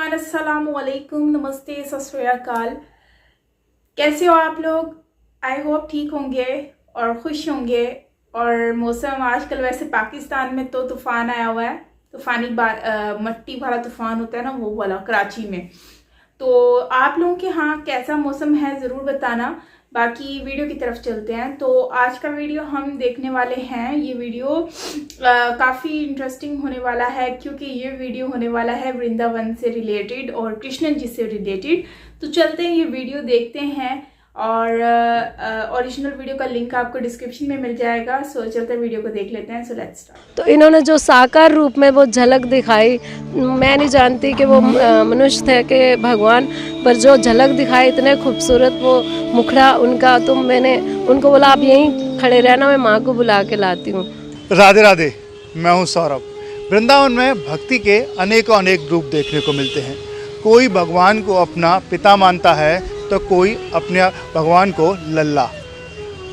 Everyone, अस्सलामु अलैकुम, नमस्ते, सत श्री अकाल। कैसे हो आप लोग? आई होप ठीक होंगे और खुश होंगे। और मौसम आजकल वैसे पाकिस्तान में तो तूफ़ान आया हुआ है, तूफ़ानी मट्टी भरा तूफ़ान होता है ना, वो वाला कराची में। तो आप लोगों के यहाँ कैसा मौसम है ज़रूर बताना। बाकी वीडियो की तरफ चलते हैं। तो आज का वीडियो हम देखने वाले हैं। ये वीडियो काफ़ी इंटरेस्टिंग होने वाला है, क्योंकि ये वीडियो होने वाला है वृंदावन से रिलेटेड और कृष्ण जी से रिलेटेड। तो चलते हैं, ये वीडियो देखते हैं और ओरिजिनल वीडियो का लिंक आपको डिस्क्रिप्शन में मिल जाएगा। सो चलते हैं, वीडियो को देख लेते हैं। So let's start. तो इन्होंने जो साकार रूप में वो झलक दिखाई, मैं नहीं जानती कि वो मनुष्य थे कि भगवान, पर जो झलक दिखाई इतने खूबसूरत वो मुखड़ा उनका, तो मैंने उनको बोला आप यहीं खड़े रहना, मैं माँ को बुला के लाती हूँ। राधे राधे, मैं हूँ सौरभ। वृंदावन में भक्ति के अनेक रूप देखने को मिलते हैं। कोई भगवान को अपना पिता मानता है, तो कोई अपने भगवान को लल्ला,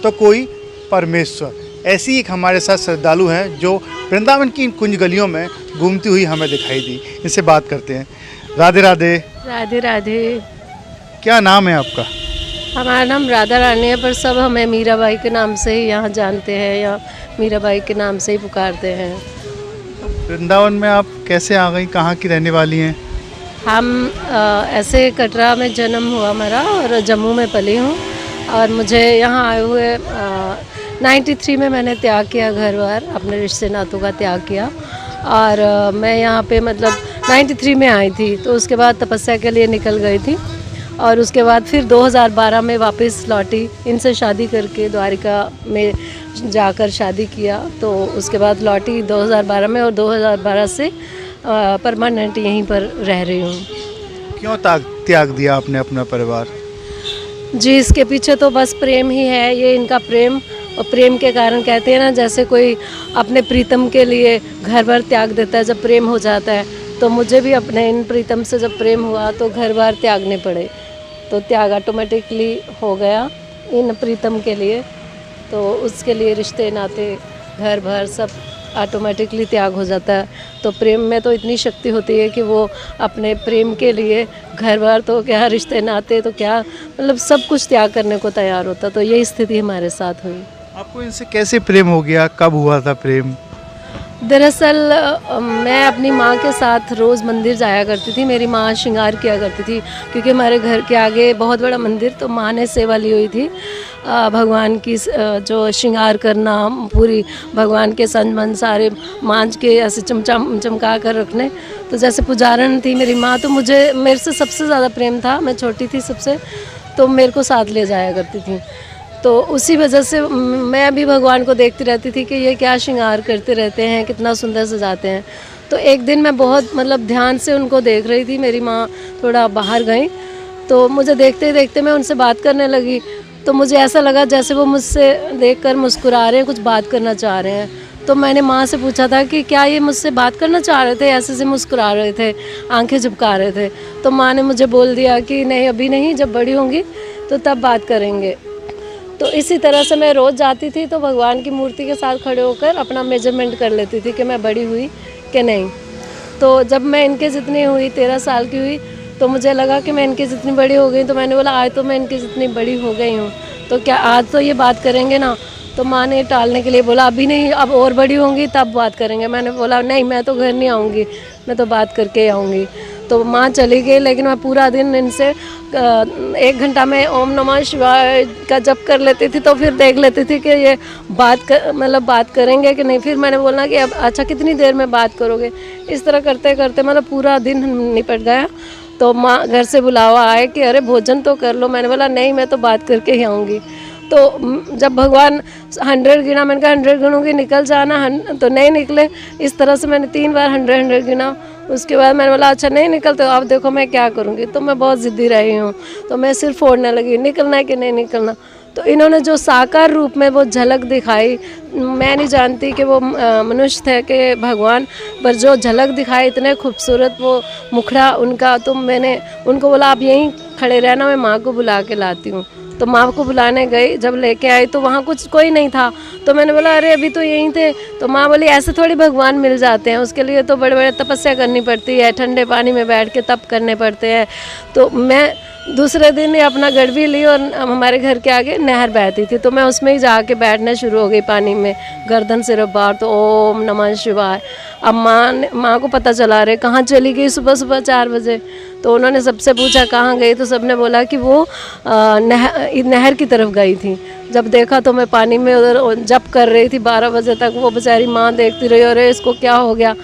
तो कोई परमेश्वर। ऐसी एक हमारे साथ श्रद्धालु हैं जो वृंदावन की इन कुंज गलियों में घूमती हुई हमें दिखाई दी। इनसे बात करते हैं। राधे राधे। राधे राधे। क्या नाम है आपका? हमारा नाम राधा रानी है, पर सब हमें मीराबाई के नाम से ही यहाँ जानते हैं, या मीराबाई के नाम से ही पुकारते हैं। वृंदावन में आप कैसे आ गई? कहाँ की रहने वाली हैं? हम ऐसे कटरा में जन्म हुआ मेरा और जम्मू में पली हूँ। और मुझे यहाँ आए हुए 93 में मैंने त्याग किया, घर बार अपने रिश्ते नातों का त्याग किया। और मैं यहाँ पे मतलब 93 में आई थी, तो उसके बाद तपस्या के लिए निकल गई थी। और उसके बाद फिर 2012 में वापस लौटी, इनसे शादी करके द्वारिका में जाकर शादी किया। तो उसके बाद लौटी 2012 में, और 2012 से परमानेंट यहीं पर रह रही हूँ। क्यों त्याग दिया आपने अपना परिवार? जी, इसके पीछे तो बस प्रेम ही है, ये इनका प्रेम। और प्रेम के कारण कहते हैं ना, जैसे कोई अपने प्रीतम के लिए घर बार त्याग देता है जब प्रेम हो जाता है, तो मुझे भी अपने इन प्रीतम से जब प्रेम हुआ तो घर बार त्यागने पड़े। तो त्याग ऑटोमेटिकली हो गया इन प्रीतम के लिए। तो उसके लिए रिश्ते नाते घर भर सब ऑटोमेटिकली त्याग हो जाता है। तो प्रेम में तो इतनी शक्ति होती है कि वो अपने प्रेम के लिए घर बार तो क्या, रिश्ते नाते तो क्या, मतलब सब कुछ त्याग करने को तैयार होता। तो यही स्थिति हमारे साथ हुई। आपको इनसे कैसे प्रेम हो गया? कब हुआ था प्रेम? दरअसल मैं अपनी माँ के साथ रोज़ मंदिर जाया करती थी। मेरी माँ श्रृंगार किया करती थी, क्योंकि हमारे घर के आगे बहुत बड़ा मंदिर, तो माँ ने सेवा ली हुई थी भगवान की, जो श्रृंगार करना, पूरी भगवान के संजमन सारे मांझ के ऐसे चमका कर रखने। तो जैसे पुजारन थी मेरी माँ, तो मेरे से सबसे ज़्यादा प्रेम था। मैं छोटी थी सबसे, तो मेरे को साथ ले जाया करती थी। तो उसी वजह से मैं भी भगवान को देखती रहती थी कि ये क्या श्रृंगार करते रहते हैं, कितना सुंदर सजाते हैं। तो एक दिन मैं बहुत मतलब ध्यान से उनको देख रही थी। मेरी माँ थोड़ा बाहर गई, तो मुझे देखते देखते मैं उनसे बात करने लगी। तो मुझे ऐसा लगा जैसे वो मुझसे देखकर मुस्कुरा रहे हैं, कुछ बात करना चाह रहे हैं। तो मैंने माँ से पूछा था कि क्या ये मुझसे बात करना चाह रहे थे, ऐसे से मुस्कुरा रहे थे, आंखें झुपका रहे थे। तो माँ ने मुझे बोल दिया कि नहीं, अभी नहीं, जब बड़ी होंगी तो तब बात करेंगे। तो इसी तरह से मैं रोज़ जाती थी, तो भगवान की मूर्ति के साथ खड़े होकर अपना मेजरमेंट कर लेती थी कि मैं बड़ी हुई कि नहीं। तो जब मैं इनके जितनी हुई, 13 साल की हुई, तो मुझे लगा कि मैं इनकी जितनी बड़ी हो गई। तो मैंने बोला आज तो मैं इनकी जितनी बड़ी हो गई हूँ, तो क्या आज तो ये बात करेंगे ना? तो माँ ने टालने के लिए बोला अभी नहीं, अब और बड़ी होंगी तब बात करेंगे। मैंने बोला नहीं, मैं तो घर नहीं आऊँगी, मैं तो बात करके आऊँगी। तो माँ चली गई, लेकिन मैं पूरा दिन इनसे 1 घंटा में ओम नमः शिवाय का जप कर लेती थी। तो फिर देख लेती थी कि ये बात करेंगे कि नहीं। फिर मैंने बोला कि अब अच्छा कितनी देर में बात करोगे? इस तरह करते करते मतलब पूरा दिन निपट गया। तो माँ घर से बुलावा आए कि अरे भोजन तो कर लो। मैंने बोला नहीं, मैं तो बात करके ही आऊँगी। तो जब भगवान 100 गिना, मैंने कहा 100 गिनूंगी, निकल जाना, तो नहीं निकले। इस तरह से मैंने 3 बार 100 गिना। उसके बाद मैंने बोला अच्छा नहीं निकलते, अब देखो मैं क्या करूँगी। तो मैं बहुत ज़िद्दी रही हूँ, तो मैं सिर फोड़ने लगी, निकलना है कि नहीं निकलना। तो इन्होंने जो साकार रूप में वो झलक दिखाई, मैं नहीं जानती कि वो मनुष्य थे कि भगवान, पर जो झलक दिखाई इतने खूबसूरत वो मुखड़ा उनका, तो मैंने उनको बोला आप यहीं खड़े रहना, मैं माँ को बुला के लाती हूँ। तो माँ को बुलाने गई, जब लेके आई तो वहाँ कुछ कोई नहीं था। तो मैंने बोला अरे अभी तो यहीं थे। तो माँ बोली ऐसे थोड़ी भगवान मिल जाते हैं, उसके लिए तो बड़े बड़े तपस्या करनी पड़ती है, ठंडे पानी में बैठ के तप करने पड़ते हैं। तो मैं दूसरे दिन ही अपना गड़बी ली और हमारे घर के आगे नहर बहती थी, तो मैं उसमें ही जाके बैठना शुरू हो गई पानी में, गर्दन से रब्बार। तो ओम नमः शिवाय। अब माँ को पता चला रहे कहाँ चली गई सुबह सुबह 4 बजे। तो उन्होंने सबसे पूछा कहाँ गई, तो सबने बोला कि वो नहर की तरफ गई थी। जब देखा तो मैं पानी में उधर जप कर रही थी 12 बजे तक। वो बेचारी माँ देखती रही, अरे इसको क्या हो गया।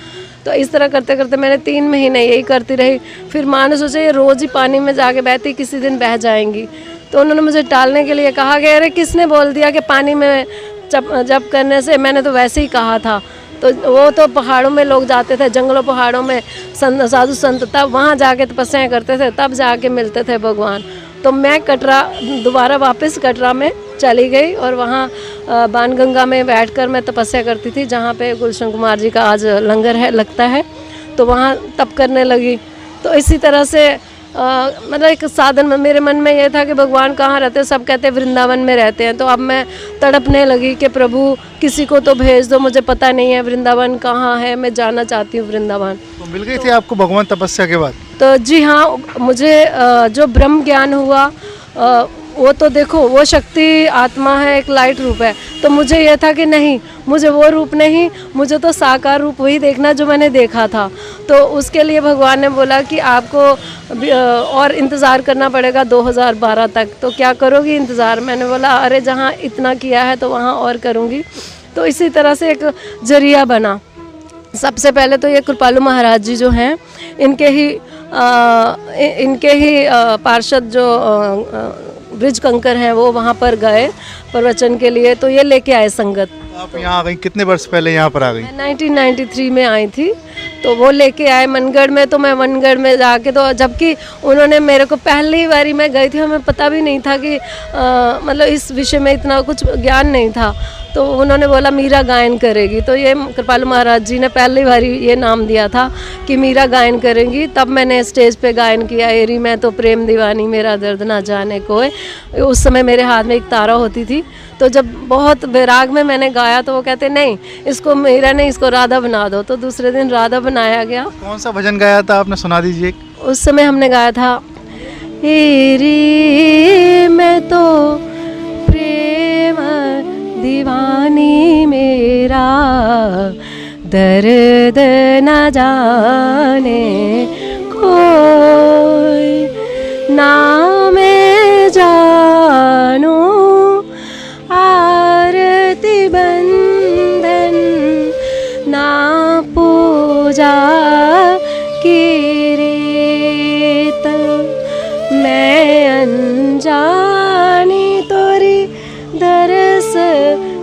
तो इस तरह करते करते मैंने 3 महीने यही करती रही। फिर माँ ने सोचा ये रोज़ ही पानी में जाके बहती, किसी दिन बह जाएंगी। तो उन्होंने मुझे टालने के लिए कहा कि अरे किसने बोल दिया कि पानी में जप करने से, मैंने तो वैसे ही कहा था। तो वो तो पहाड़ों में लोग जाते थे, जंगलों पहाड़ों में साधु संत, तब वहाँ जाके तपस्याएँ करते थे, तब जाके मिलते थे भगवान। तो मैं कटरा दोबारा वापस कटरा में चली गई और वहाँ बाणगंगा में बैठकर मैं तपस्या करती थी, जहाँ पे गुलशन कुमार जी का आज लंगर है लगता है। तो वहाँ तप करने लगी। तो इसी तरह से मतलब एक साधन में मेरे मन में ये था कि भगवान कहाँ रहते हैं, सब कहते हैं वृंदावन में रहते हैं। तो अब मैं तड़पने लगी कि प्रभु किसी को तो भेज दो, मुझे पता नहीं है वृंदावन कहाँ है, मैं जाना चाहती हूँ वृंदावन। तो मिल गई थी आपको भगवान तपस्या के बाद? तो जी हाँ, मुझे जो ब्रह्म ज्ञान हुआ वो तो देखो वो शक्ति आत्मा है, एक लाइट रूप है। तो मुझे यह था कि नहीं, मुझे वो रूप नहीं, मुझे तो साकार रूप वही देखना जो मैंने देखा था। तो उसके लिए भगवान ने बोला कि आपको और इंतज़ार करना पड़ेगा 2012 तक। तो क्या करोगी इंतज़ार? मैंने बोला अरे जहाँ इतना किया है तो वहाँ और करूँगी। तो इसी तरह से एक जरिया बना। सबसे पहले तो ये कृपालु महाराज जी जो हैं, इनके ही पार्षद जो ब्रिज कंकर हैं वो वहाँ पर गए प्रवचन के लिए। तो ये लेके आए संगत। आप यहाँ आ गई कितने वर्ष पहले यहाँ पर आ गई? मैं 1993 में आई थी। तो वो लेके आए मनगढ़ में। तो मैं मनगढ़ में जाके, तो जबकि उन्होंने मेरे को पहली बारी मैं गई थी, हमें पता भी नहीं था कि मतलब इस विषय में इतना कुछ ज्ञान नहीं था। तो उन्होंने बोला मीरा गायन करेगी। तो ये कृपालु महाराज जी ने पहली बारी ये नाम दिया था कि मीरा गायन करेंगी। तब मैंने स्टेज पे गायन किया, एरी मैं तो प्रेम दीवानी मेरा दर्द ना जाने कोई। उस समय मेरे हाथ में एक तारा होती थी। तो जब बहुत वैराग में मैंने गाया तो वो कहते नहीं, इसको मीरा नहीं, इसको राधा बना दो। तो दूसरे दिन राधा बनाया गया। कौन सा भजन गाया था आपने, सुना दीजिए। उस समय हमने गाया था एरी मैं तो प्रेम दीवानी मेरा दर्द न जाने कोई, ना मैं जानू आरती बंधन, ना पूजा की रीत, मैं अनजानी तोरी दरस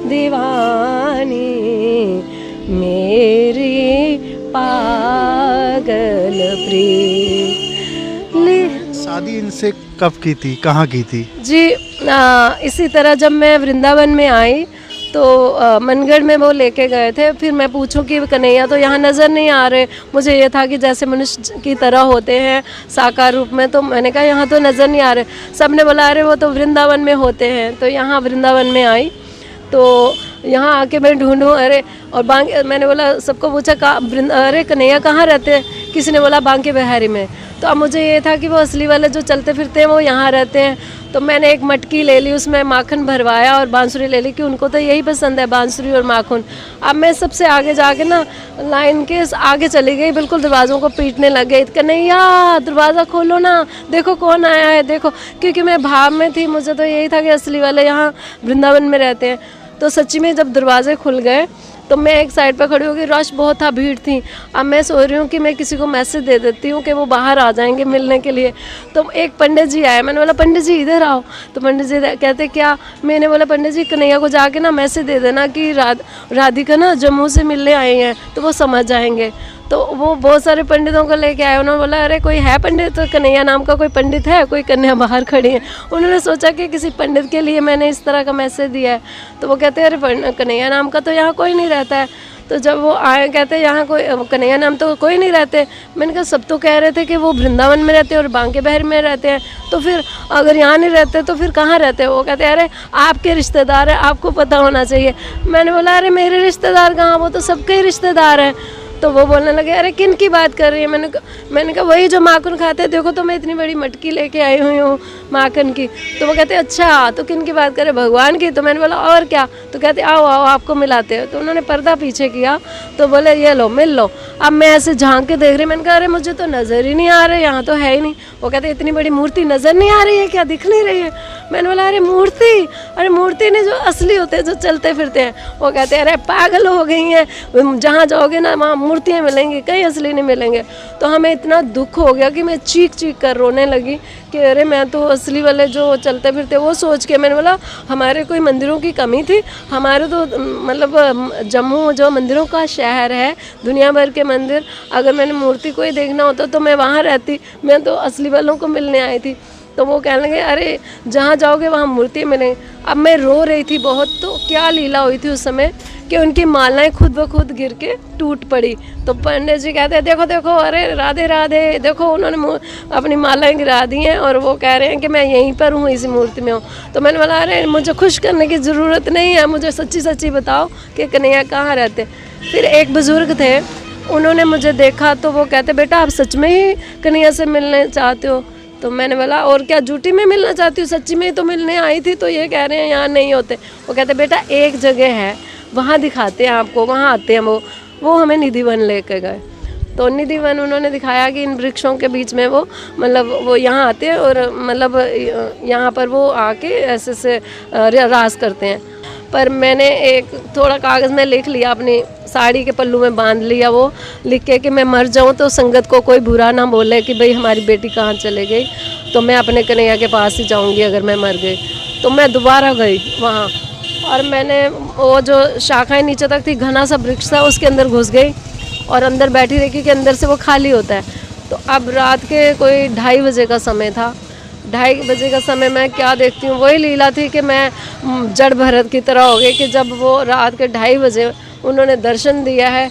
दीवानी मेरी पागल प्रीत। शादी इनसे कब की थी, कहाँ की थी? जी इसी तरह जब मैं वृंदावन में आई तो मनगढ़ में वो लेके गए थे। फिर मैं पूछूं कि कन्हैया तो यहाँ नज़र नहीं आ रहे। मुझे ये था कि जैसे मनुष्य की तरह होते हैं साकार रूप में। तो मैंने कहा यहाँ तो नज़र नहीं आ रहे। सब ने बोला अरे वो तो वृंदावन में होते हैं। तो यहाँ वृंदावन में आई तो यहाँ आके मैं ढूंढूं, अरे और मैंने बोला, सबको पूछा अरे कन्हैया कहाँ रहते हैं? किसी ने बोला बांके बिहारी में। तो अब मुझे ये था कि वो असली वाले जो चलते फिरते हैं वो यहाँ रहते हैं। तो मैंने एक मटकी ले ली, उसमें माखन भरवाया और बांसुरी ले ली कि उनको तो यही पसंद है, बांसुरी और माखन। अब मैं सबसे आगे जाके ना लाइन के आगे चली गई, बिल्कुल दरवाज़ों को पीटने लग गई, कन्हैया दरवाज़ा खोलो ना, देखो कौन आया है देखो। क्योंकि मैं भाव में थी, मुझे तो यही था कि असली वाले यहाँ वृंदावन में रहते हैं। तो सच्ची में जब दरवाजे खुल गए तो मैं एक साइड पर खड़ी हो गई, रश बहुत था, भीड़ थी। अब मैं सोच रही हूँ कि मैं किसी को मैसेज दे देती हूँ कि वो बाहर आ जाएंगे मिलने के लिए। तो एक पंडित जी आए, मैंने बोला पंडित जी इधर आओ। तो पंडित जी कहते क्या? मैंने बोला पंडित जी कन्हैया को जाके ना मैसेज दे देना कि राधिका ना जम्मू से मिलने आई हैं, तो वो समझ जाएंगे। तो वो बहुत सारे पंडितों को लेके आए। उन्होंने बोला अरे कोई है पंडित, तो कन्हैया नाम का कोई पंडित है? कोई कन्या बाहर खड़ी है। उन्होंने सोचा कि किसी पंडित के लिए मैंने इस तरह का मैसेज दिया है। तो वो कहते हैं अरे कन्हैया नाम का तो यहाँ कोई नहीं रहता है। तो जब वो आए कहते यहाँ कोई कन्हैया नाम तो कोई नहीं रहते। मैंने कहा सब तो कह रहे थे कि वो वृंदावन में रहते हैं और बांके बिहारी में रहते हैं, तो फिर अगर यहाँ नहीं रहते तो फिर कहाँ रहते हैं? वो कहते हैं अरे आपके रिश्तेदार हैं, आपको पता होना चाहिए। मैंने बोला अरे मेरे रिश्तेदार कहाँ, वो तो सबके ही रिश्तेदार हैं। तो वो बोलने लगे अरे किन की बात कर रही है? मैंने कहा वही जो माखन खाते हैं, देखो तो मैं इतनी बड़ी मटकी लेके आई हुई हूँ माखन की। तो वो कहते अच्छा तो किन की बात करे? भगवान की। तो मैंने बोला और क्या? तो कहते आओ आओ आपको मिलाते हैं। तो उन्होंने पर्दा पीछे किया, तो बोले ये लो मिल लो। अब मैं ऐसे झांक के देख रही, मैंने कहा अरे मुझे तो नज़र ही नहीं आ रहा, यहाँ तो है ही नहीं। वो कहते इतनी बड़ी मूर्ति नज़र नहीं आ रही है क्या, दिख नहीं रही है? मैंने बोला अरे मूर्ति, अरे मूर्ति नहीं जो असली होते हैं, जो चलते फिरते हैं। वो कहते हैं अरे पागल हो गई हैं, जहाँ जाओगे ना वहाँ मूर्तियाँ मिलेंगी, कहीं असली नहीं मिलेंगे। तो हमें इतना दुख हो गया कि मैं चीख चीख कर रोने लगी कि अरे मैं तो असली वाले जो चलते फिरते वो सोच के। मैंने बोला हमारे कोई मंदिरों की कमी थी? हमारे तो मतलब जम्मू जो मंदिरों का शहर है, दुनिया भर के मंदिर, अगर मैंने मूर्ति कोई देखना होता तो मैं वहाँ रहती, मैं तो असली वालों को मिलने आई थी। तो वो कहने लगे अरे जहाँ जाओगे वहाँ मूर्ति मिलेंगी। अब मैं रो रही थी बहुत, तो क्या लीला हुई थी उस समय कि उनकी मालाएं खुद ब खुद गिर के टूट पड़ी। तो पंडित जी कहते हैं देखो देखो अरे राधे राधे, देखो उन्होंने अपनी मालाएं गिरा दी हैं और वो कह रहे हैं कि मैं यहीं पर हूँ, इसी मूर्ति में हूँ। तो मैंने बोला अरे मुझे खुश करने की ज़रूरत नहीं है, मुझे सच्ची सच्ची बताओ कि कन्हैया कहाँ रहते। फिर एक बुज़ुर्ग थे, उन्होंने मुझे देखा तो वो कहते बेटा आप सच में ही कन्हैया से मिलने चाहते हो? तो मैंने बोला और क्या झूठी में मिलना चाहती हूँ, सच्ची में तो मिलने आई थी, तो ये कह रहे हैं यहाँ नहीं होते। वो कहते बेटा एक जगह है वहाँ दिखाते हैं आपको, वहाँ आते हैं वो हमें निधिवन लेके गए। तो निधिवन उन्होंने दिखाया कि इन वृक्षों के बीच में वो मतलब वो यहाँ आते हैं और मतलब यहाँ पर वो आके ऐसे से रास करते हैं। पर मैंने एक थोड़ा कागज़ में लिख लिया, अपनी साड़ी के पल्लू में बांध लिया, वो लिख के कि मैं मर जाऊँ तो संगत को कोई बुरा ना बोले कि भाई हमारी बेटी कहाँ चले गई, तो मैं अपने कन्हैया के पास ही जाऊँगी अगर मैं मर गई। तो मैं दोबारा गई वहाँ और मैंने वो जो शाखाएं नीचे तक थी, घना सा वृक्ष था, उसके अंदर घुस गई और अंदर बैठी रही क्योंकि अंदर से वो खाली होता है। तो अब रात के कोई 2:30 बजे का समय था। 2:30 बजे का समय मैं क्या देखती हूँ, वही लीला थी कि मैं जड़ भरत की तरह हो गई कि जब वो रात के 2:30 बजे उन्होंने दर्शन दिया है,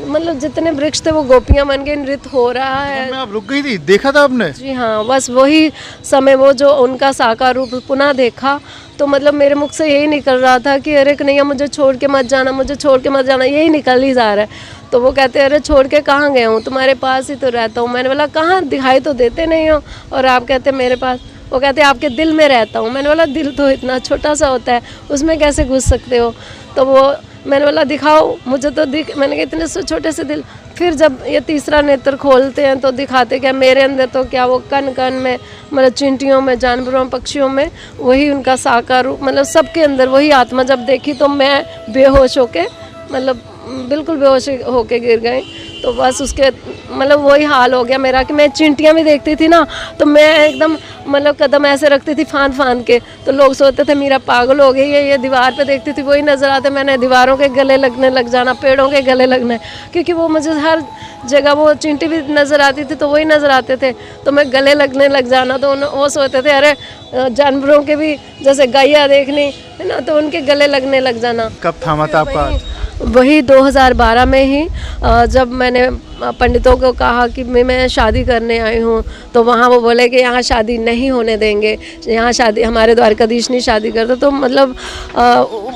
मतलब जितने वृक्ष थे वो गोपियाँ बन के नृत्य हो रहा है। आप रुक गई थी, देखा था आपने? जी हाँ, बस वही समय वो जो उनका साकार रूप पुनः देखा तो मतलब मेरे मुख से यही निकल रहा था कि अरे कन्हैया मुझे छोड़ के मत जाना, मुझे छोड़ के मत जाना, यही निकल ही जा रहा है। तो वो कहते हैं अरे छोड़ के कहाँ गए हूँ, तुम्हारे पास ही तो रहता हूँ। मैंने बोला कहाँ, दिखाई तो देते नहीं हो और आप कहते मेरे पास। वो कहते आपके दिल में रहता हूँ। मैंने बोला दिल तो इतना छोटा सा होता है, उसमें कैसे घुस सकते हो? तो वो मैंने बोला दिखाओ मुझे तो मैंने कहा इतने से छोटे से दिल। फिर जब ये तीसरा नेत्र खोलते हैं तो दिखाते क्या मेरे अंदर तो क्या वो कण कण में मतलब चिंटियों में, जानवरों, पक्षियों में वही उनका साकार रूप, मतलब सबके अंदर वही आत्मा। जब देखी तो मैं बेहोश होके मतलब बिल्कुल बेहोश होके गिर गई। तो बस उसके मतलब वही हाल हो गया मेरा कि मैं चिंटियाँ भी देखती थी ना तो मैं एकदम मतलब कदम ऐसे रखती थी फांद फांद के, तो लोग सोचते थे मेरा पागल हो गई है, ये दीवार पे देखती थी वही नज़र आते। मैंने दीवारों के गले लगने लग जाना, पेड़ों के गले लगने, क्योंकि वो मुझे हर जगह वो चिंटी भी नज़र आती थी तो वही नज़र आते थे, तो मैं गले लगने लग जाना। तो वो सोचते थे अरे जानवरों के भी जैसे गैया देखनी है ना, तो उनके गले लगने लग जाना। कब थामा था आपका? वही 2012 में ही जब मैंने पंडितों को कहा कि मैं शादी करने आई हूँ, तो वहाँ वो बोले कि यहाँ शादी नहीं होने देंगे, यहाँ शादी हमारे द्वारकाधीश नहीं शादी करते। तो मतलब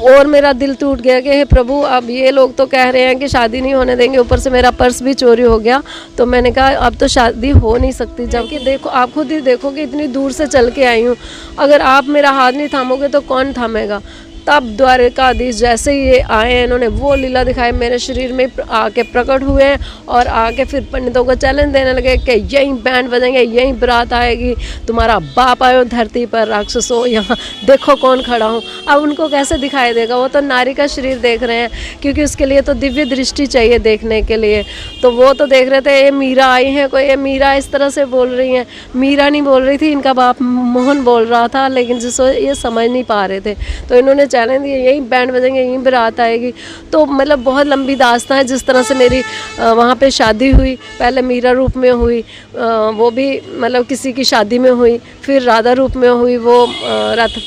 और मेरा दिल टूट गया कि हे प्रभु अब ये लोग तो कह रहे हैं कि शादी नहीं होने देंगे, ऊपर से मेरा पर्स भी चोरी हो गया। तो मैंने कहा अब तो शादी हो नहीं सकती, जबकि देखो आप खुद ही देखो कि इतनी दूर से चल के आई हूँ, अगर आप मेरा हाथ नहीं थामोगे तो कौन थामेगा। तब द्वारकाधीश जैसे ही ये आए हैं, इन्होंने वो लीला दिखाई, मेरे शरीर में आके प्रकट हुए हैं और आके फिर पंडितों को चैलेंज देने लगे कि यहीं बैंड बजेंगे, यहीं बारात आएगी, तुम्हारा बाप आयो धरती पर, राक्षसों यहाँ देखो कौन खड़ा हूँ। अब उनको कैसे दिखाई देगा, वो तो नारी का शरीर देख रहे हैं, क्योंकि उसके लिए तो दिव्य दृष्टि चाहिए देखने के लिए। तो वो तो देख रहे थे ये मीरा आई हैं, कोई ये मीरा इस तरह से बोल रही हैं। मीरा नहीं बोल रही थी, इनका बाप मोहन बोल रहा था, लेकिन जिसको ये समझ नहीं पा रहे थे। तो इन्होंने चैलेंज दिया यहीं बैंड बजेंगे, यहीं बारात आएगी। तो मतलब बहुत लंबी दास्तान है जिस तरह से मेरी वहाँ पे शादी हुई। पहले मीरा रूप में हुई, वो भी मतलब किसी की शादी में हुई, फिर राधा रूप में हुई, वो रथ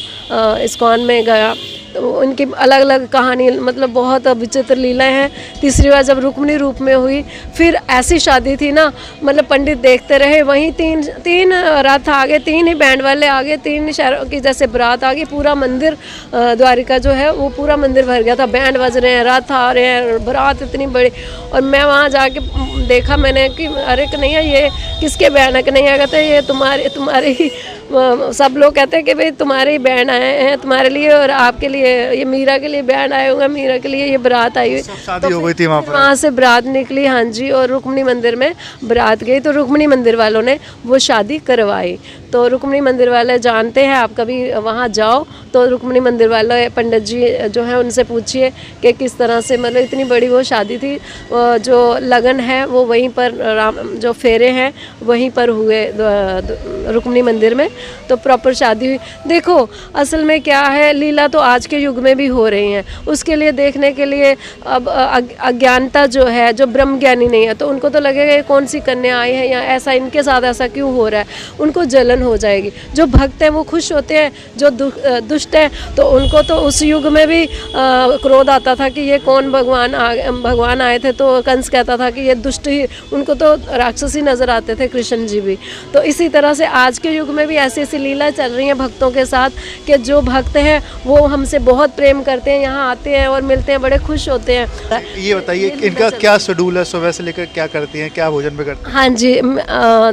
इस्कॉन में गया, तो उनकी अलग अलग कहानी, मतलब बहुत विचित्र लीलाएं हैं। तीसरी बार जब रुक्मिणी रूप में हुई, फिर ऐसी शादी थी ना, मतलब पंडित देखते रहे, वहीं तीन रथ आ गए, 3 ही बैंड वाले आ गए, 3 शहरों की जैसे बारात आ गई, पूरा मंदिर द्वारिका जो है वो पूरा मंदिर भर गया था, बैंड बज रहे हैं, रथ आ रहे हैं, बारात इतनी बड़ी। और मैं वहाँ जाके देखा मैंने कि अरे कन्हैया ये किसके बैंड है? कन्हैया कहते हैं ये तुम्हारे ही, सब लोग कहते हैं कि भाई तुम्हारे ही बैंड आए हैं तुम्हारे लिए और आपके लिए, ये मीरा के लिए बैंड आए होंगे, मीरा के लिए ये बारात आई हुई। शादी हो गई थी वहाँ पर? वहाँ से बारात निकली, हाँ जी, और रुक्मिणी मंदिर में बारात गई, तो रुक्मिणी मंदिर वालों ने वो शादी करवाई। तो रुक्मिणी मंदिर वाले जानते हैं, आप कभी वहाँ जाओ तो रुक्मिणी मंदिर वाले पंडित जी जो है उनसे पूछिए कि किस तरह से, मतलब इतनी बड़ी वो शादी थी, जो लगन है वो वहीं पर, जो फेरे हैं वहीं पर हुए रुक्मिणी मंदिर में, तो प्रॉपर शादी हुई। देखो असल में क्या है, लीला तो आज के युग में भी हो रही हैं, उसके लिए देखने के लिए अब अज्ञानता जो है, जो ब्रह्म ज्ञानी नहीं है, तो उनको तो लगेगा ये कौन सी कन्या आई है या ऐसा इनके साथ ऐसा क्यों हो रहा है, उनको जलन हो जाएगी। जो भक्त हैं वो खुश होते हैं, जो दुष्ट हैं तो उनको तो उस युग में भी क्रोध आता था कि ये कौन भगवान आए थे, तो कंस कहता था कि ये दुष्ट ही, उनको तो राक्षसी नज़र आते थे कृष्ण जी भी। तो इसी तरह से आज के युग में भी ऐसी ऐसी लीला चल रही हैं भक्तों के साथ कि जो भक्त हैं वो हमसे बहुत प्रेम करते हैं, यहाँ आते हैं और मिलते हैं, बड़े खुश होते हैं। ये बताइए इनका क्या शेड्यूल है, सुबह से लेकर क्या करती हैं, क्या भोजन में करती हैं? हाँ जी,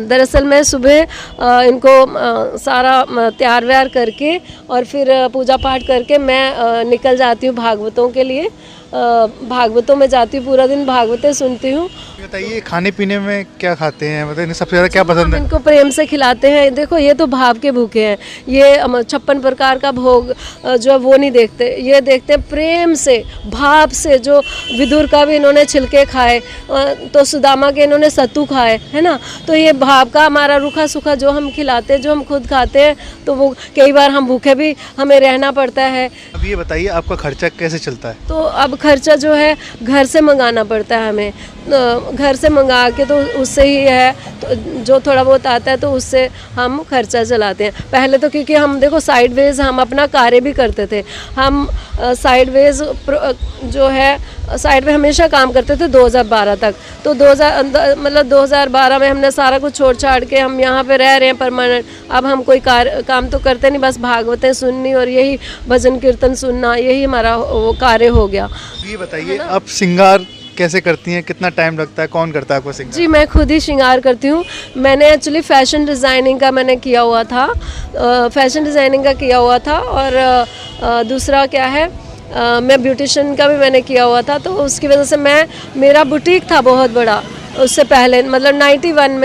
दरअसल मैं सुबह इनको सारा तैयार व्यार करके और फिर पूजा पाठ करके मैं निकल जाती हूँ भागवतों के लिए। भागवतों में जाती हूँ, पूरा दिन भागवतें सुनती हूँ। बताइए खाने पीने में क्या खाते हैं, मतलब इन्हें सबसे ज़्यादा क्या पसंद है? इनको प्रेम से खिलाते हैं। देखो ये तो भाव के भूखे हैं, ये 56 प्रकार का भोग जो है वो नहीं देखते, ये देखते हैं प्रेम से, भाव से। जो विदुर का भी इन्होंने छिलके खाए, तो सुदामा के इन्होंने सत्तू खाए, है ना। तो ये भाव का हमारा रूखा सूखा जो हम खिलाते हैं, जो हम खुद खाते हैं, तो वो कई बार हम भूखे भी हमें रहना पड़ता है। अब ये बताइए आपका खर्चा कैसे चलता है? तो अब खर्चा जो है घर से मंगाना पड़ता है हमें, घर से मंगा के तो उससे ही है, तो जो थोड़ा बहुत आता है तो उससे हम खर्चा चलाते हैं। पहले तो क्योंकि हम देखो साइडवेज हम अपना कार्य भी करते थे, हम साइडवेज जो है साइड में हमेशा काम करते थे 2012 तक। तो 2012 में हमने सारा कुछ छोड़ छाड़ के हम यहाँ पे रह रहे हैं परमानेंट। अब हम कोई काम तो करते नहीं, बस भागवतें सुननी और यही भजन कीर्तन सुनना, यही हमारा वो कार्य हो गया। ये बताइए आप श्रृंगार कैसे करती हैं, कितना टाइम लगता है, कौन करता है आपको श्रृंगार? जी मैं खुद ही श्रृंगार करती हूँ। मैंने एक्चुअली फैशन डिज़ाइनिंग का मैंने किया हुआ था, फैशन डिज़ाइनिंग का किया हुआ था, और दूसरा क्या है, मैं ब्यूटिशियन का भी मैंने किया हुआ था। तो उसकी वजह से मेरा बुटीक था बहुत बड़ा उससे पहले, मतलब 91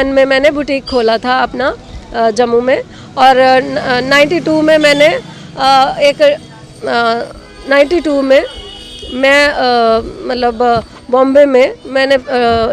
में मैंने बुटीक खोला था अपना जम्मू में, और 92 में मैंने 92 में मैं मतलब बॉम्बे में मैंने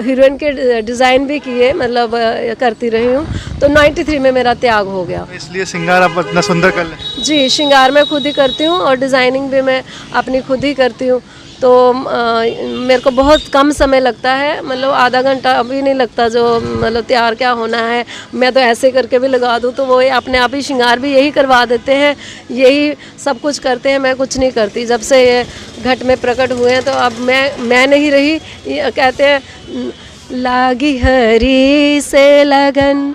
हीरोइन के डिज़ाइन भी किए, मतलब करती रही हूँ। तो 93 में मेरा त्याग हो गया। इसलिए श्रृंगार आप इतना सुंदर कर लें? जी, श्रृंगार मैं खुद ही करती हूँ और डिज़ाइनिंग भी मैं अपनी खुद ही करती हूँ। तो मेरे को बहुत कम समय लगता है, मतलब आधा घंटा अभी नहीं लगता, जो मतलब तैयार क्या होना है मैं तो ऐसे करके भी लगा दूँ तो वो अपने आप ही श्रृंगार भी यही करवा देते हैं, यही सब कुछ करते हैं, मैं कुछ नहीं करती। जब से ये घट में प्रकट हुए हैं तो अब मैं नहीं रही। ये कहते हैं लागी हरी से लगन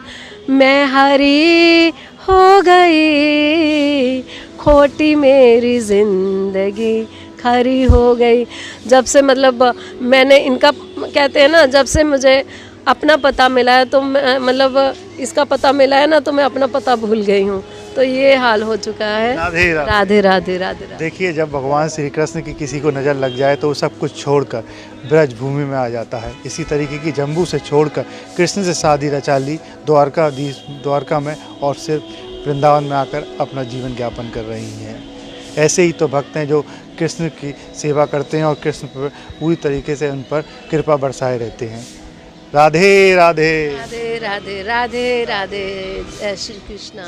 मैं हरी हो गई, खोटी मेरी जिंदगी खरी हो गई। जब से मतलब मैंने इनका कहते हैं ना, जब से मुझे अपना पता मिला है, तो मतलब इसका पता मिला है ना, तो मैं अपना पता भूल गई हूँ। तो ये हाल हो चुका है। राधे राधे राधे राधे राधे राधे। देखिए जब भगवान श्री कृष्ण की किसी को नज़र लग जाए तो वो सब कुछ छोड़कर ब्रज भूमि में आ जाता है। इसी तरीके की जम्बू से छोड़कर कृष्ण से शादी रचा ली द्वारका में, और सिर्फ वृंदावन में आकर अपना जीवन यापन कर रही हैं। ऐसे ही तो भक्त हैं जो कृष्ण की सेवा करते हैं और कृष्ण पर पूरी तरीके से उन पर कृपा बरसाए रहते हैं। राधे राधे राधे राधे राधे राधे, जय श्री कृष्णा।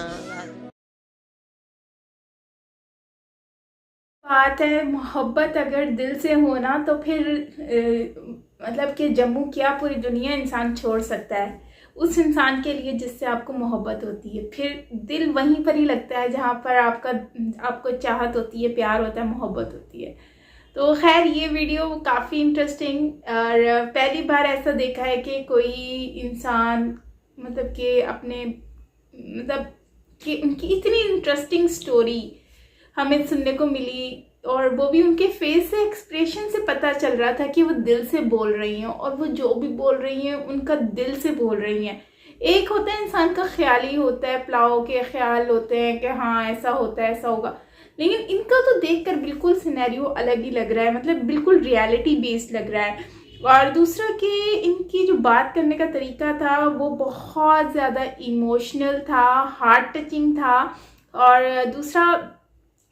बात है मोहब्बत अगर दिल से हो ना, तो फिर मतलब कि जम्मू क्या पूरी दुनिया इंसान छोड़ सकता है। उस इंसान के लिए जिससे आपको मोहब्बत होती है। फिर दिल वहीं पर ही लगता है जहाँ पर आपको चाहत होती है, प्यार होता है, मोहब्बत होती है। तो खैर ये वीडियो काफ़ी इंटरेस्टिंग, और पहली बार ऐसा देखा है कि कोई इंसान मतलब कि अपने मतलब कि उनकी इतनी इंटरेस्टिंग स्टोरी हमें सुनने को मिली, और वो भी उनके फेस से, एक्सप्रेशन से पता चल रहा था कि वो दिल से बोल रही हैं, और वो जो भी बोल रही हैं उनका दिल से बोल रही हैं। एक होता है इंसान का ख्याल ही होता है, पुलाव के ख्याल होते हैं कि हाँ ऐसा होता है, ऐसा होगा, लेकिन इनका तो देखकर बिल्कुल सिनेरियो अलग ही लग रहा है, मतलब बिल्कुल रियलिटी बेस्ड लग रहा है। और दूसरा कि इनकी जो बात करने का तरीका था वो बहुत ज़्यादा इमोशनल था, हार्ट टचिंग था। और दूसरा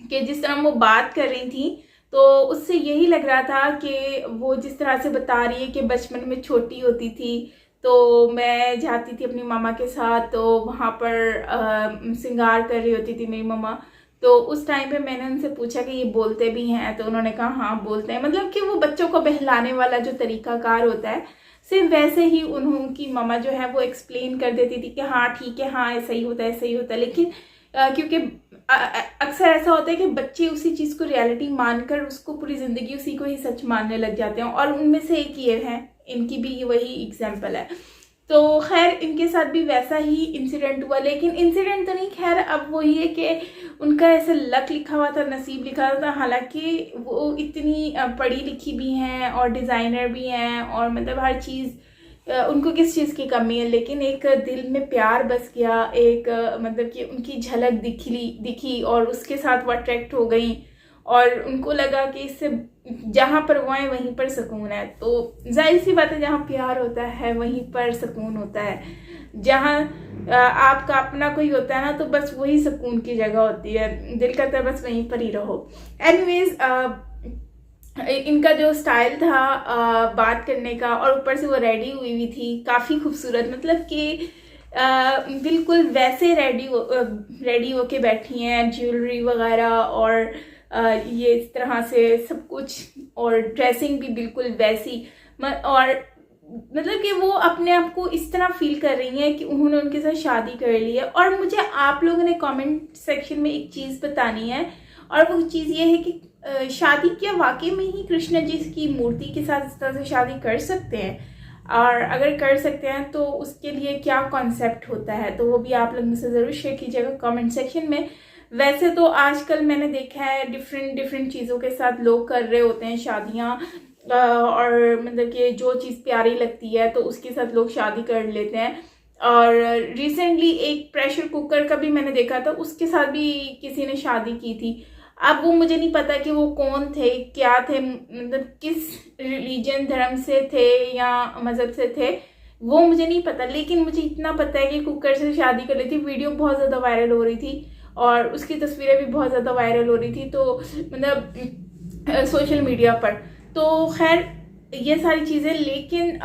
कि जिस तरह वो बात कर रही थी तो उससे यही लग रहा था कि वो जिस तरह से बता रही है कि बचपन में छोटी होती थी तो मैं जाती थी अपनी मामा के साथ, तो वहाँ पर श्रृंगार कर रही होती थी मेरी मामा। तो उस टाइम पे मैंने उनसे पूछा कि ये बोलते भी हैं, तो उन्होंने कहा हाँ बोलते हैं। मतलब कि वो बच्चों को बहलाने वाला जो तरीकाकार होता है सिर्फ वैसे ही उनकी मामा जो है वो एक्सप्लेन कर देती थी कि हाँ ठीक है, हाँ ऐसा ही होता है, ऐसा ही होता है। लेकिन क्योंकि अक्सर ऐसा होता है कि बच्चे उसी चीज़ को रियलिटी मानकर उसको पूरी ज़िंदगी उसी को ही सच मानने लग जाते हैं, और उनमें से एक ये है, इनकी भी वही एग्जाम्पल है। तो खैर इनके साथ भी वैसा ही इंसिडेंट हुआ, लेकिन इंसिडेंट तो नहीं, खैर अब वही है कि उनका ऐसा लक लिखा हुआ था, नसीब लिखा हुआ था। हालांकि वो इतनी पढ़ी लिखी भी हैं और डिज़ाइनर भी हैं, और मतलब हर चीज़ उनको किस चीज़ की कमी है, लेकिन एक दिल में प्यार बस गया, एक मतलब कि उनकी झलक दिखी और उसके साथ वो अट्रैक्ट हो गई, और उनको लगा कि इससे जहाँ पर वो आए वहीं पर सुकून है। तो जाहिर सी बात है जहाँ प्यार होता है वहीं पर सुकून होता है, जहाँ आपका अपना कोई होता है ना तो बस वही सुकून की जगह होती है, दिल करता है बस वहीं पर ही रहो। एनीवेज इनका जो स्टाइल था बात करने का, और ऊपर से वो रेडी हुई थी काफ़ी खूबसूरत, मतलब कि बिल्कुल वैसे रेडी होके बैठी हैं, ज्वेलरी वगैरह और ये इस तरह से सब कुछ, और ड्रेसिंग भी बिल्कुल वैसी, और मतलब कि वो अपने आप को इस तरह फील कर रही हैं कि उन्होंने उनके साथ शादी कर ली है। और मुझे आप लोगों ने कमेंट सेक्शन में एक चीज़ बतानी है, और वो चीज़ ये है कि शादी क्या वाकई में ही कृष्ण जी की मूर्ति के साथ इस तरह से शादी कर सकते हैं, और अगर कर सकते हैं तो उसके लिए क्या कॉन्सेप्ट होता है, तो वो भी आप लोग मुझसे ज़रूर शेयर कीजिएगा कमेंट सेक्शन में। वैसे तो आजकल मैंने देखा है डिफरेंट चीज़ों के साथ लोग कर रहे होते हैं शादियाँ, और मतलब कि जो चीज़ प्यारी लगती है तो उसके साथ लोग शादी कर लेते हैं। और रिसेंटली एक प्रेशर कुकर का भी मैंने देखा था, उसके साथ भी किसी ने शादी की थी। अब वो मुझे नहीं पता कि वो कौन थे, क्या थे, मतलब किस रिलीजन धर्म से थे या मज़हब से थे, वो मुझे नहीं पता, लेकिन मुझे इतना पता है कि कुकर से शादी कर रही थी। वीडियो बहुत ज़्यादा वायरल हो रही थी और उसकी तस्वीरें भी बहुत ज़्यादा वायरल हो रही थी, तो मतलब सोशल मीडिया पर। तो खैर ये सारी चीज़ें, लेकिन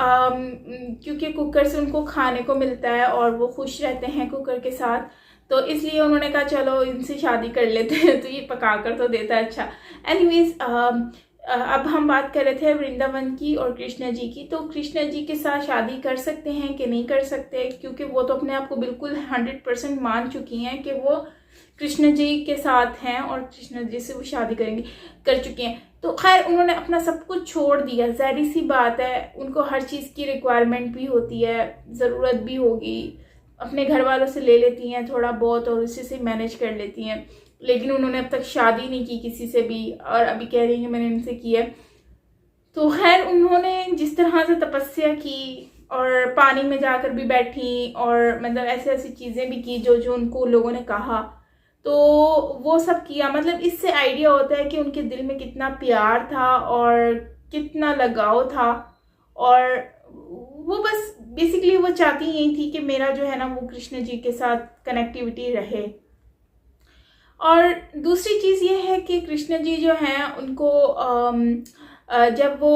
क्योंकि कुकर से उनको खाने को मिलता है और वो खुश रहते हैं कुकर के साथ, तो इसलिए उन्होंने कहा चलो इनसे शादी कर लेते हैं, तो ये पका कर तो देता है अच्छा। एनीवेज अब हम बात कर रहे थे वृंदावन की और कृष्ण जी की। तो कृष्ण जी के साथ शादी कर सकते हैं कि नहीं कर सकते, क्योंकि वो तो अपने आप को बिल्कुल 100% मान चुकी हैं कि वो कृष्ण जी के साथ हैं और कृष्ण जी से वो शादी कर चुकी हैं। तो खैर उन्होंने अपना सब कुछ छोड़ दिया, ज़ाहिर सी बात है उनको हर चीज़ की रिक्वायरमेंट भी होती है, ज़रूरत भी होगी, अपने घर वालों से ले लेती हैं थोड़ा बहुत और उसी से मैनेज कर लेती हैं, लेकिन उन्होंने अब तक शादी नहीं की किसी से भी, और अभी कह रही हैं मैंने इनसे की है। तो खैर उन्होंने जिस तरह से तपस्या की और पानी में जाकर भी बैठी और मतलब ऐसी ऐसी चीज़ें भी की जो उनको लोगों ने कहा, तो वो सब किया। मतलब इससे आइडिया होता है कि उनके दिल में कितना प्यार था और कितना लगाव था, और वो बस बेसिकली वो चाहती यही थी कि मेरा जो है ना वो कृष्ण जी के साथ कनेक्टिविटी रहे। और दूसरी चीज़ ये है कि कृष्ण जी जो हैं उनको जब वो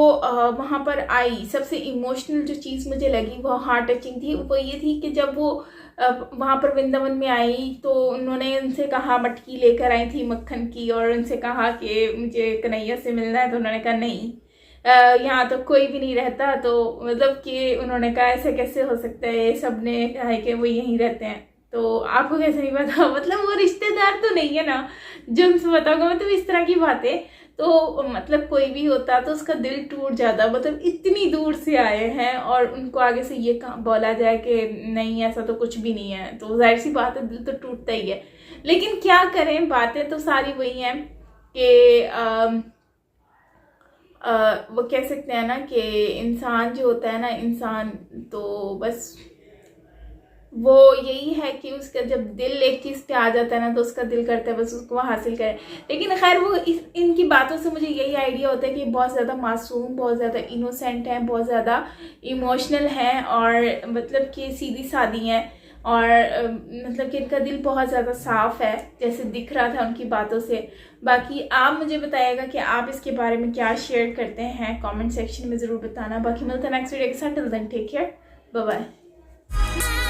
वहाँ पर आई, सबसे इमोशनल जो चीज़ मुझे लगी वो हार्ट टचिंग थी, वो ये थी कि जब वो वहाँ पर वृंदावन में आई तो उन्होंने उनसे कहा, मटकी लेकर आई थी मक्खन की, और उनसे कहा कि मुझे कन्हैया से मिलना है, तो उन्होंने कहा नहीं, यहाँ तो कोई भी नहीं रहता। तो मतलब कि उन्होंने कहा ऐसे कैसे हो सकता है, सब ने कहा है कि वो यहीं रहते हैं। तो आपको कैसे नहीं पता, मतलब वो रिश्तेदार तो नहीं है ना जो उनसे पता होगा, मतलब इस तरह की बातें। तो मतलब कोई भी होता तो उसका दिल टूट जाता, मतलब इतनी दूर से आए हैं और उनको आगे से ये बोला जाए कि नहीं ऐसा तो कुछ भी नहीं है, तो जाहिर सी बात है दिल तो टूटता ही है। लेकिन क्या करें, बातें तो सारी वही हैं कि वो कह सकते हैं ना कि इंसान जो होता है ना, इंसान तो बस वो यही है कि उसका जब दिल एक चीज़ पे आ जाता है ना तो उसका दिल करता है बस उसको वो हासिल करे। लेकिन खैर वो इनकी बातों से मुझे यही आइडिया होता है कि बहुत ज़्यादा मासूम, बहुत ज़्यादा इनोसेंट हैं, बहुत ज़्यादा इमोशनल हैं और मतलब कि सीधी सादी हैं और मतलब कि इनका दिल बहुत ज़्यादा साफ़ है जैसे दिख रहा था उनकी बातों से। बाकी आप मुझे बताइएगा कि आप इसके बारे में क्या शेयर करते हैं, कमेंट सेक्शन में ज़रूर बताना। बाकी मिलता है नेक्स्ट वीडियो के साथ, till then take care, bye bye.